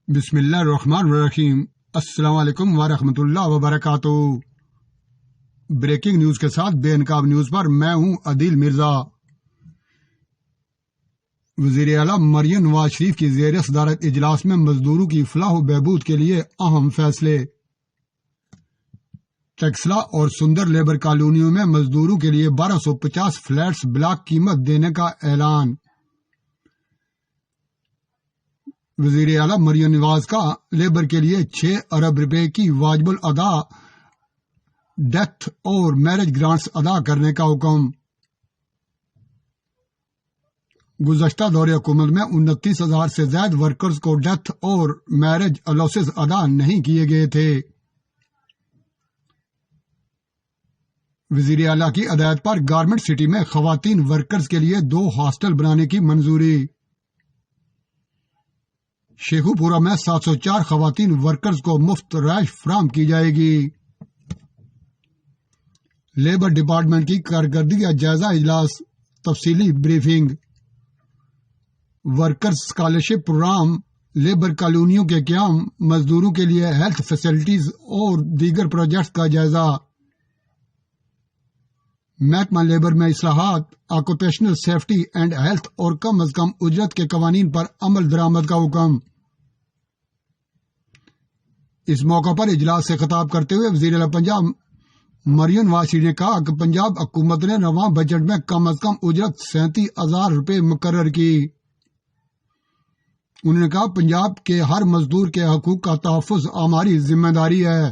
بسم اللہ الرحمن الرحیم۔ السلام علیکم ورحمۃ اللہ وبرکاتہ۔ بریکنگ نیوز کے ساتھ بے نقاب نیوز پر میں ہوں عدیل مرزا۔ وزیر اعلیٰ مریم نواز شریف کی زیر صدارت اجلاس میں مزدوروں کی فلاح و بہبود کے لیے اہم فیصلے۔ ٹیکسلا اور سندر لیبر کالونیوں میں مزدوروں کے لیے 1250 فلیٹس بلاک قیمت دینے کا اعلان۔ وزیر اعلیٰ مریم نواز کا لیبر کے لیے 6 ارب روپے کی واجب الادا ڈیتھ اور میرج گرانٹس ادا کرنے کا حکم۔ گزشتہ دور حکومت میں 29,000 سے زائد ورکرز کو ڈیتھ اور میرج الاؤنسز ادا نہیں کیے گئے تھے۔ وزیر اعلیٰ کی ہدایت پر گارمنٹ سٹی میں خواتین ورکرز کے لیے 2 ہاسٹل بنانے کی منظوری۔ شیخو پورہ میں 704 خواتین ورکرز کو مفت رہائش فراہم کی جائے گی۔ لیبر ڈپارٹمنٹ کی کارکردگی کا جائزہ اجلاس، تفصیلی briefing. Workers scholarship programme, labour کالونیوں کے قیام، مزدوروں کے لیے ہیلتھ فیسلٹیز اور دیگر پروجیکٹس کا جائزہ۔ محکمہ لیبر میں اصلاحات، آکوپیشنل سیفٹی اینڈ ہیلتھ اور کم از کم اجرت کے قوانین پر عمل درآمد کا حکم۔ اس موقع پر اجلاس سے خطاب کرتے ہوئے وزیر اعلیٰ پنجاب مریم نواز شریف نے کہا کہ پنجاب حکومت نے رواں بجٹ میں کم از کم اجرت 37,000 روپے مقرر کی۔ انہوں نے کہا پنجاب کے ہر مزدور کے حقوق کا تحفظ ہماری ذمہ داری ہے۔